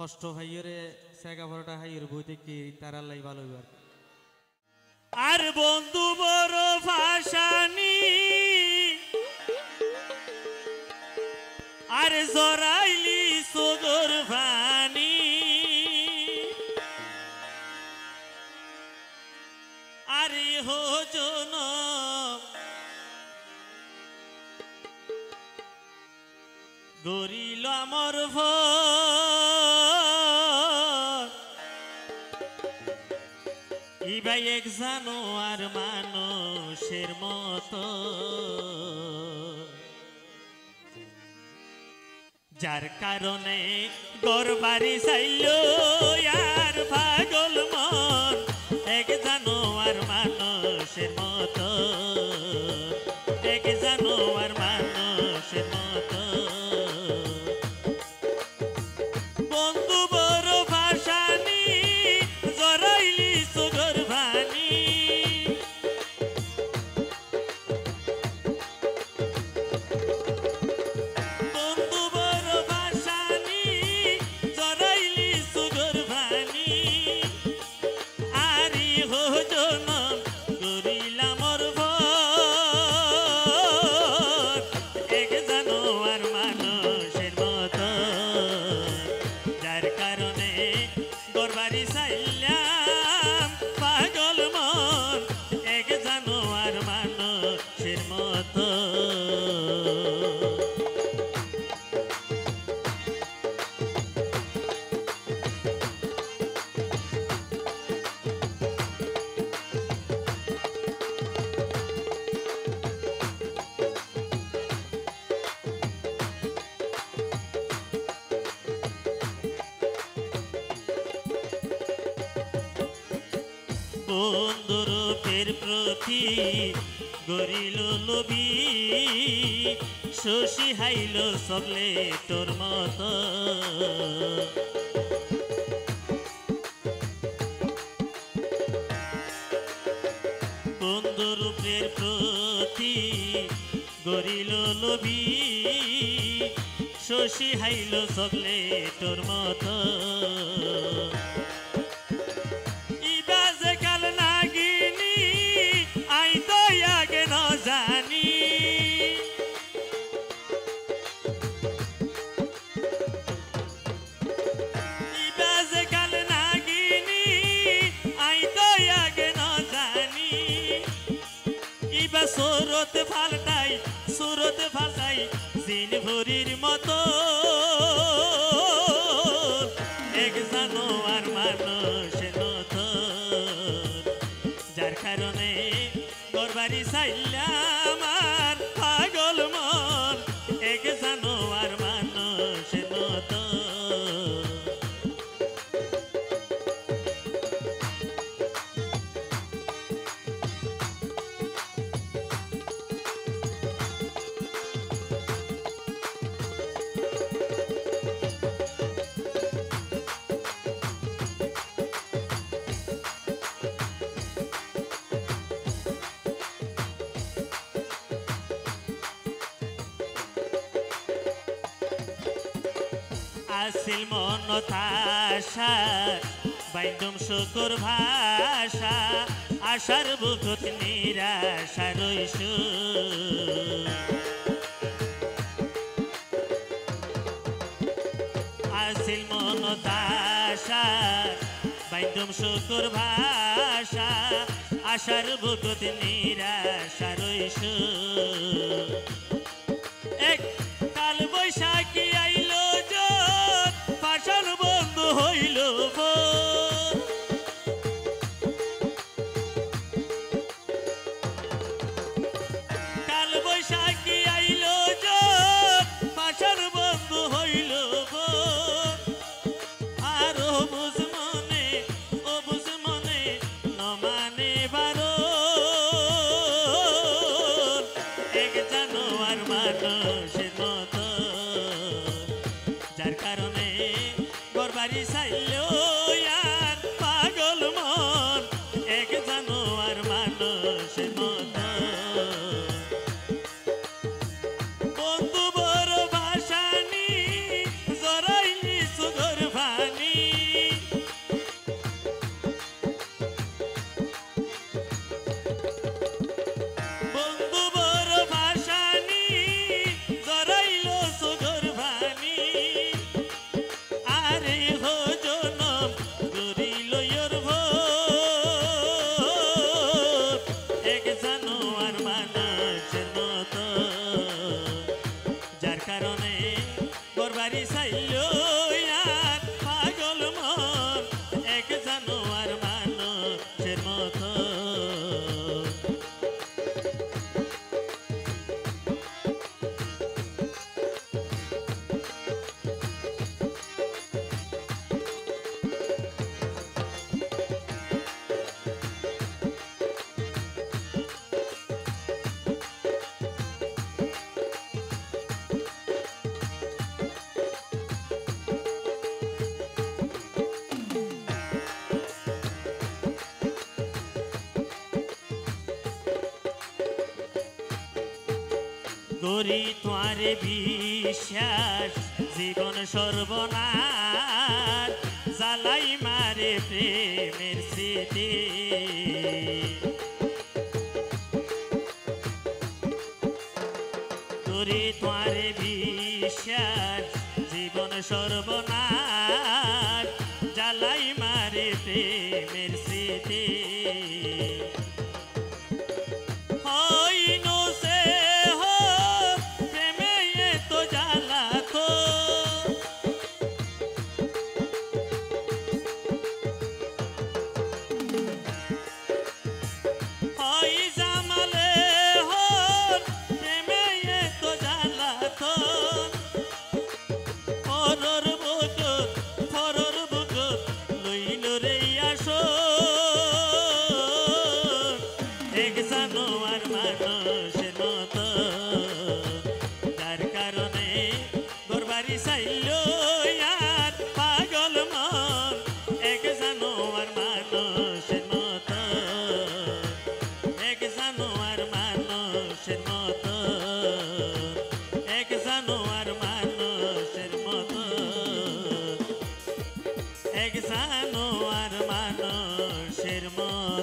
কষ্ট ভাইয়েরে সেগা পরোটা হাইয়ের বইতে কি তারা লাই ভালো হইবার আর বন্ধু বড় ভাসানি আর জরাইলি সদর ভানি আরে হো জন গরিল আমার ইবাই এক জানোয়ার মানুষের মতো যার কারণে গরবারি চাইল আর পাগল মন এক জানোয়ার মানুষের মতো এক জানোয়ার মানুষের মতো বন্ধু বড় ভাসানি জরাইলি সুগর ভানি বন্ধু বড় ভাসানি জরাইলি সুগর ভানি আরি হো জনম গরিলা মোর ভর এক জানোয়ার মানুষের মতো যার কারণে গরবারি চাইলাম পাগল মন এক জানোয়ার মানুষের মতো বন্ধুরূপের প্রতি গরিল লোভী শশী হাইল সকলে তোর মতো বন্ধুরূপের প্রতি গরিল লোভী শশী হাইল সকলে তোর মতো জানি ইবাজে কাল নাগিনি আই তো আগে ন জানি ইবা সুরত ফালতাই জিন ভরির মতো এক জানোয়ার মানুষের মতো যার কারণে গরবারি চাইলাম আর পাগল মন এক জানোয়ার মানুষের মতো আসিল মনতাশা বাইন্দম শুকুর ভাষা আশার বুকত নিরাশা রইসু আসিল মনতাশা বাইন্দম শুকুর ভাষা আশার বুকত নিরাশা রইসু এক কাল বৈশাখী আইলো পাশার বন্ধু হইল কাল বৈশাখী আইল পাশার বন্ধু হইল আর ও বুঝ মনে নমানে বারো এক জানোয়ার মানুষের মতো যার কারণে গরবারি চাইল আর পাগল মন এক জানোয়ার মানুষের মতো বন্ধু বড় ভাসানি জরাইলি সুগর ভানি কারণে ঘরবাড়ি চাইলো আর পাগল মন এক জানোয়ার মানুষের মতো করি তোমারে বিশ্বাস জীবন সর্বনাশ জ্বালাই মারে প্রেমের স্মৃতি করি তোমারে বিশ্বাস জীবন সর্বনাশ জ্বালাই মারে প্রেমের স্মৃতি জানোয়ার মানুষের মতো যার কারণে ঘরবাড়ি চাইলো আর পাগল মন এক জানোয়ার মানুষের মতো এক জানোয়ার মানুষের মতো এক জানোয়ার মানুষের মতো এক জানোয়ার মানুষের মতো